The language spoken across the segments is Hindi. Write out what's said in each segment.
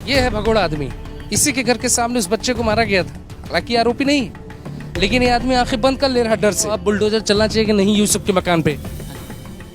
ये है भगोड़ा आदमी, इसी के घर के सामने उस बच्चे को मारा गया था। हालांकि आरोपी नहीं, लेकिन ये आदमी आंखें बंद कर ले रहा डर से। अब बुलडोजर चलना चाहिए कि नहीं यूसुफ के मकान पे?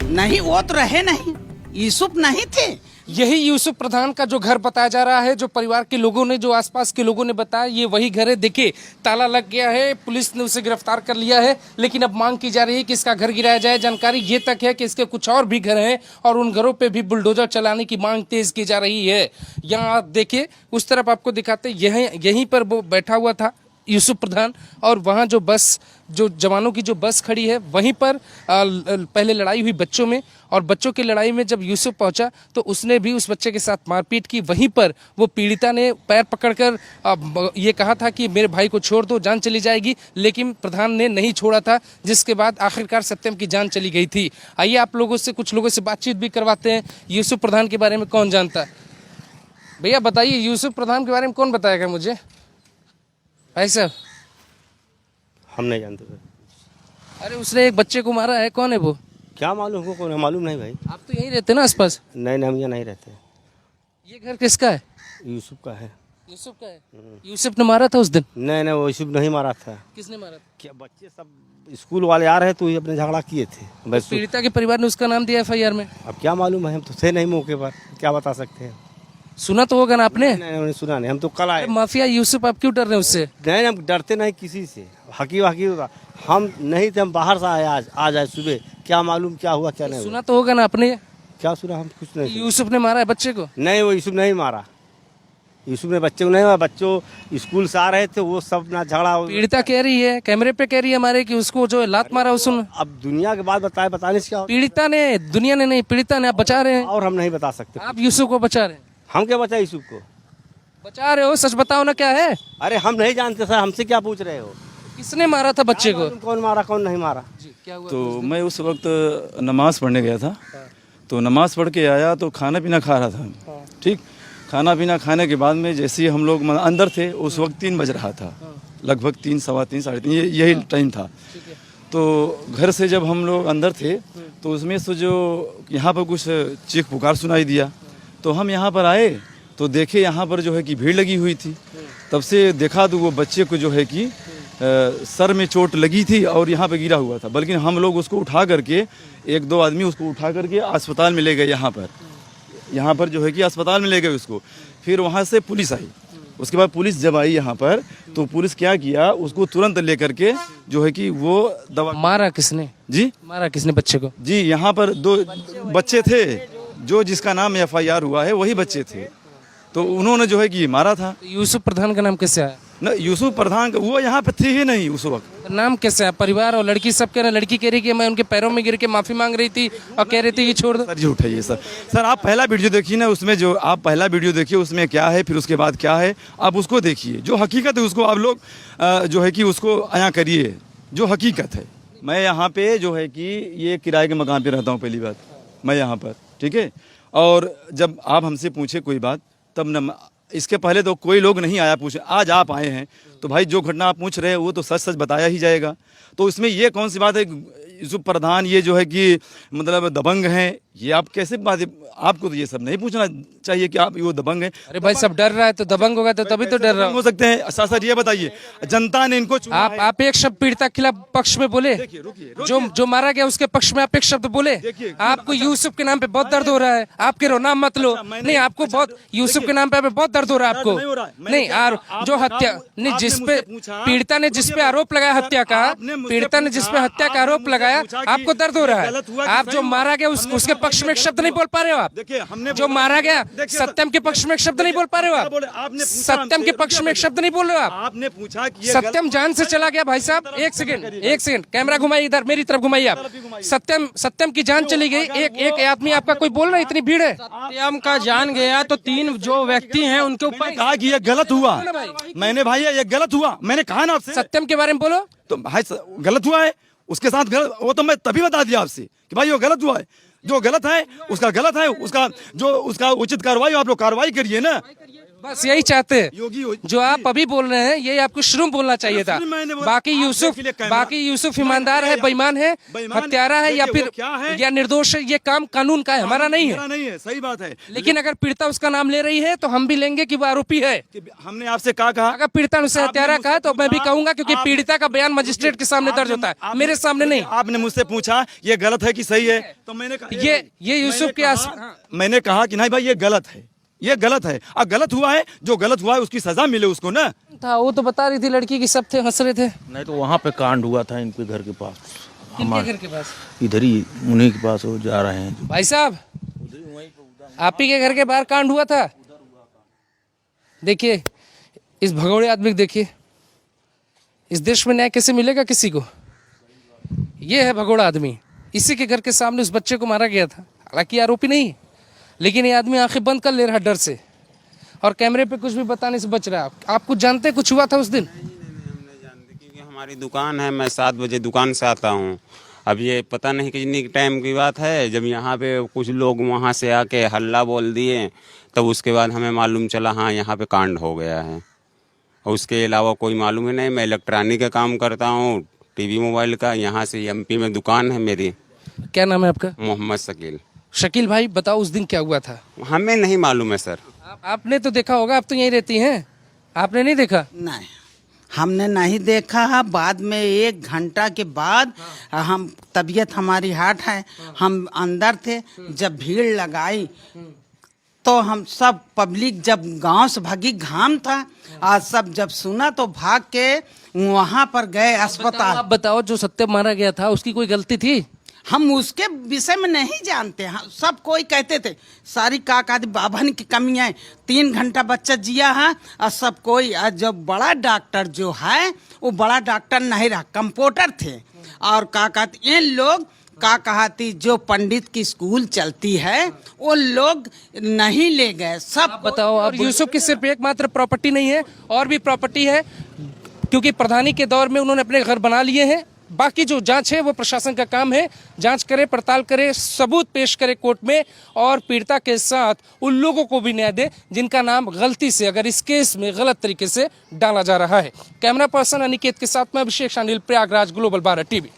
नहीं, वो तो रहे नहीं, यूसुफ नहीं थे। यही यूसुफ प्रधान का जो घर बताया जा रहा है, जो परिवार के लोगों ने, जो आसपास के लोगों ने बताया, ये वही घर है। देखिए, ताला लग गया है, पुलिस ने उसे गिरफ्तार कर लिया है, लेकिन अब मांग की जा रही है कि इसका घर गिराया जाए। जानकारी ये तक है कि इसके कुछ और भी घर हैं और उन घरों पे भी बुलडोजर चलाने की मांग तेज की जा रही है। यहाँ आप देखिए, उस तरफ आपको दिखाते, यहीं पर वो बैठा हुआ था यूसुफ प्रधान, और वहाँ जो बस, जो जवानों की जो बस खड़ी है, वहीं पर पहले लड़ाई हुई बच्चों में, और बच्चों की लड़ाई में जब यूसुफ पहुंचा तो उसने भी उस बच्चे के साथ मारपीट की। वहीं पर वो पीड़िता ने पैर पकड़कर ये कहा था कि मेरे भाई को छोड़ दो, जान चली जाएगी, लेकिन प्रधान ने नहीं छोड़ा था, जिसके बाद आखिरकार सत्यम की जान चली गई थी। आइए आप लोगों से, कुछ लोगों से बातचीत भी करवाते हैं। यूसुफ प्रधान के बारे में कौन जानता है? भैया बताइए, यूसुफ प्रधान के बारे में कौन बताएगा मुझे? भाई साहब, हम नहीं जानते सर। अरे उसने एक बच्चे को मारा है, कौन है वो? क्या मालूम हमको, कौन है? मालूम नहीं भाई। आप तो यहीं रहते ना आसपास? नहीं नहीं, हम यहाँ नहीं रहते। ये घर किसका है? यूसुफ का है। यूसुफ का है। यूसुफ ने मारा था उस दिन? नहीं नहीं, वो यूसुफ नहीं मारा था। किसने मारा था? क्या बच्चे सब स्कूल वाले आ रहे तो ये अपने झगड़ा किए थे बस। पीड़िता के परिवार ने उसका नाम दिया एफआईआर में। अब क्या मालूम है, हम तो थे नहीं मौके पर, क्या बता सकते हैं। सुना तो होगा ना आपने? नहीं नहीं, सुना नहीं, हम तो कल आए। माफिया यूसुफ, आप क्यों डर रहे हैं उससे? नहीं, हम डरते नहीं किसी से। हकी होगा, हम नहीं थे, हम बाहर से आए, आज आए सुबह। क्या मालूम क्या हुआ क्या नहीं हुआ। सुना तो होगा ना आपने? क्या सुना, हम कुछ नहीं सुना। यूसुफ ने मारा है बच्चे को? नहीं, वो यूसुफ नहीं मारा। यूसुफ ने बच्चे को नहीं मारा। बच्चों स्कूल से आ रहे थे, वो सब ना झगड़ा। पीड़िता कह रही है, कैमरे पे कह रही है हमारे, कि उसको जो लात मारा उसने। अब दुनिया के बाद बताने से क्या होगा? पीड़िता ने, दुनिया ने नहीं, पीड़िता ने। आप बचा रहे हैं? और हम नहीं बता सकते। आप यूसुफ को बचा रहे हैं? हम क्या बचा यूसुफ को? बचा रहे हो, सच बताओ ना क्या है? अरे हम नहीं जानते सर, हमसे क्या पूछ रहे हो? किसने मारा था बच्चे को? कौन मारा कौन नहीं मारा? जी, क्या हुआ? तो मैं उस वक्त नमाज़ पढ़ने गया था। तो नमाज़ पढ़ के आया तो खाना पीना खा रहा था। ठीक, खाना पीना खाने के बाद में जैसे ही हम लोग अंदर थे, उस वक्त 3 बज रहा था, लगभग 3, सवा 3, साढ़े 3, यही टाइम था। तो घर से जब हम लोग अंदर थे तो उसमें से जो यहाँ पर कुछ चीख पुकार सुनाई दिया, तो हम यहाँ पर आए तो देखे यहाँ पर जो है कि भीड़ लगी हुई थी। तब से देखा तो वो बच्चे को जो है कि सर में चोट लगी थी और यहाँ पे गिरा हुआ था। बल्कि हम लोग उसको उठा करके, 1-2 आदमी उसको उठा करके अस्पताल में ले गए। यहाँ पर जो है कि अस्पताल में ले गए उसको। फिर वहाँ से पुलिस आई। उसके बाद पुलिस जब आई यहाँ पर, तो पुलिस क्या किया, उसको तुरंत लेकर के जो है कि वो दवा। मारा किसने? जी, मारा किसने बच्चे को? जी, यहाँ पर 2 बच्चे थे, जो जिसका नाम एफआईआर हुआ है वही बच्चे थे। तो उन्होंने जो है कि मारा था। यूसुफ प्रधान का नाम कैसे आया? न, यूसुफ प्रधान का वो यहाँ पे थे ही नहीं उस वक्त। नाम कैसे आया? परिवार और लड़की सब कह रहे, लड़की कह रही कि मैं उनके पैरों में गिर के माफी मांग रही थी और कह रही थी कि छोड़ दो। सर जी उठाइए सर। सर आप पहला वीडियो देखिए ना, उसमें जो आप पहला वीडियो देखिए उसमें क्या है, फिर उसके बाद क्या है, आप उसको देखिए। जो हकीकत है उसको आप लोग जो है कि उसको अया करिए, जो हकीकत है। मैं यहाँ पे जो है कि ये किराए के मकान पे रहता हूँ, पहली बात मैं यहाँ पर, ठीक है। और जब आप हमसे पूछे कोई बात, तब न, इसके पहले तो कोई लोग नहीं आया पूछे। आज आप आए हैं तो भाई जो घटना आप पूछ रहे हैं वो तो सच सच बताया ही जाएगा। तो इसमें ये कौन सी बात है, यूसुफ प्रधान ये जो है कि मतलब दबंग हैं, ये आप कैसे बात है? आपको तो ये सब नहीं पूछना चाहिए कि आप वो दबंग हैं। अरे भाई, सब डर रहा है तो दबंग होगा तो तभी तो डर रहा हो सकते हैं। सर ये बताइए, जनता ने इनको चुना है। आप एक शब्द पीड़िता के खिलाफ पक्ष में बोले? जो मारा गया उसके पक्ष में आप एक शब्द बोले? आपको यूसुफ के नाम पे बहुत दर्द हो रहा है, आप कह रहे हो नाम मत लो। नहीं, आपको बहुत यूसुफ के नाम पे बहुत दर्द हो रहा है आपको। नहीं, और जो हत्या नहीं, जिसपे पीड़िता ने जिसपे आरोप लगाया हत्या का, पीड़िता ने जिसपे हत्या का आरोप लगाया, आपको दर्द हो रहा है। आप जो मारा गया उसके पक्ष में एक शब्द नहीं बोल पा रहे हो। आप जो मारा गया सत्यम के पक्ष में एक शब्द नहीं बोल पा रहे हो। आप सत्यम के पक्ष में एक शब्द नहीं बोल रहे हो। आपने पूछा कि सत्यम जान से चला गया। भाई साहब एक सेकंड, कैमरा घुमाइए, इधर मेरी तरफ घुमाइए आप। सत्यम की जान चली गई। एक आदमी आपका कोई बोल रहा है, इतनी भीड़ है। सत्यम का जान गया तो 3 जो व्यक्ति हैं उनके ऊपर कहा कि ये गलत हुआ। मैंने भाई ये गलत हुआ, मैंने कहा ना आपसे। सत्यम के बारे में बोलो तो भाई गलत हुआ है, उसके साथ गलत, वो तो मैं तभी बता दिया आपसे कि भाई वो गलत हुआ है। जो गलत है उसका गलत है, उसका जो उसका उचित कार्रवाई आप लोग कार्रवाई करिए ना। बस यही चाहते हैं योगी जो आप अभी बोल रहे हैं, ये आपको शुरू में बोलना चाहिए था। शुरू में मैंने बोला, बाकी आप यूसुफ देख लिए कैमरा। बाकी यूसुफ ईमानदार है, बेईमान है, बेईमान, हत्यारा है, या देखिए, फिर वो क्या है? या निर्दोष है। ये काम कानून का है, हमारा नहीं है। मेरा नहीं है, सही बात है। लेकिन अगर पीड़िता उसका नाम ले रही है तो हम भी लेंगे कि वो आरोपी है। कि हमने आपसे कहा अगर पीड़िता ने उसे आपने हत्यारा मुझसे कहा तो मैं भी पूछा, कहूंगा, क्योंकि आप- पीड़िता का बयान मजिस्ट्रेट के सामने दर्ज होता है, मेरे सामने नहीं। आपने मुझसे पूछा ये गलत है कि सही है, तो मैंने कहा ये यूसुफ के मैंने कहा कि नहीं भाई ये गलत है, ये गलत है। अब गलत हुआ है, जो गलत हुआ है उसकी सजा मिले उसको ना। था, वो तो बता रही थी लड़की की, सब थे हंस रहे थे। नहीं तो वहाँ पे कांड हुआ था इनके घर के पास, किनके घर के पास? इधर ही उन्हीं के पास वो जा रहे हैं। भाई साहब, आप ही के घर के बाहर कांड हुआ था। देखिए इस भगोड़े आदमी को देखिए, इस देश में न्याय कैसे मिलेगा किसी को? ये है भगोड़ा आदमी, इसी के घर के सामने उस बच्चे को मारा गया था। हालांकि आरोपी नहीं, लेकिन ये आदमी आंखें बंद कर ले रहा डर से, और कैमरे पे कुछ भी बताने से बच रहा है। आप कुछ जानते कुछ हुआ था उस दिन? हमने जानते क्योंकि हमारी दुकान है, मैं 7 बजे दुकान से आता हूँ। अब ये पता नहीं कितनी टाइम की बात है, जब यहाँ पे कुछ लोग वहाँ से आके हल्ला बोल दिए, तब उसके बाद हमें मालूम चला हाँ यहाँ पे कांड हो गया है। और उसके अलावा कोई मालूम ही नहीं। मैं इलेक्ट्रॉनिक का काम करता हूँ, टीवी मोबाइल का। यहाँ से एमपी में दुकान है मेरी। क्या नाम है आपका? मोहम्मद शकील। शकील भाई, बताओ उस दिन क्या हुआ था? हमें नहीं मालूम है सर। आपने तो देखा होगा, आप तो यहीं रहती हैं, आपने नहीं देखा? नहीं, हमने नहीं देखा। बाद में 1 घंटा के बाद हम, तबीयत हमारी हार्ट है, हम अंदर थे। जब भीड़ लगाई तो हम सब पब्लिक जब गांव से भागी, घाम था, आज सब जब सुना तो भाग के वहां पर गए अस्पताल। आप बताओ, जो सत्य मारा गया था उसकी कोई गलती थी? हम उसके विषय में नहीं जानते हैं। सब कोई कहते थे सारी काकादी बाभन की कमियां, 3 घंटा बच्चा जिया है। और सब कोई, जो बड़ा डॉक्टर जो है वो बड़ा डॉक्टर नहीं रहा, कंपाउंडर थे। और काकाती इन लोग का कहती जो पंडित की स्कूल चलती है वो लोग नहीं ले गए। सब बताओ, अब यूसुफ की सिर्फ एकमात्र प्रॉपर्टी नहीं है, और भी प्रॉपर्टी है, क्योंकि प्रधानी के दौर में उन्होंने अपने घर बना लिए हैं। बाकी जो जांच है वो प्रशासन का काम है, जांच करे, पड़ताल करे, सबूत पेश करे कोर्ट में, और पीड़िता के साथ उन लोगों को भी न्याय दे जिनका नाम गलती से, अगर इस केस में गलत तरीके से डाला जा रहा है। कैमरा पर्सन अनिकेत के साथ मैं अभिषेक शानिल, प्रयागराज, ग्लोबल 12 टीवी।